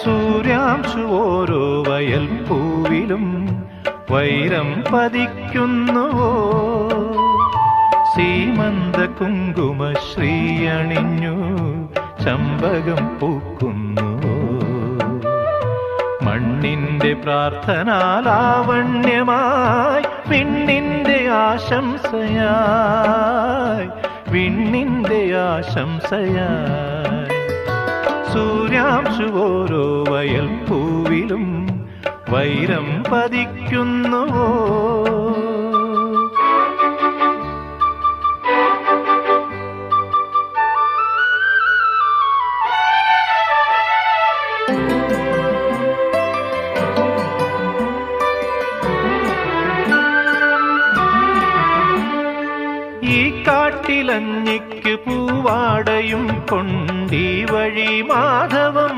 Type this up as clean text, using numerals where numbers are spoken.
സൂര്യാംശു ഓരോ വയൽ പൂവിലും വൈരം പതിക്കുന്നുവോ? സീമന്ത കുങ്കുമ ശ്രീയണിഞ്ഞു ചമ്പകം പൂക്കുന്നുവോ? മണ്ണിന്റെ പ്രാർത്ഥനാലാവണ്യമായി വിണ്ണിന്റെ ആശംസയായി, വിണ്ണിന്റെ ആശംസയായി. സൂര്യാംശു ഓരോ വയൽ പൂവിലും വൈരം പതിക്കുന്നുവോ? ഈ കാട്ടിലഞ്ഞിക്ക് പൂവാടയും കൊണ്ടീ വഴി മാധവം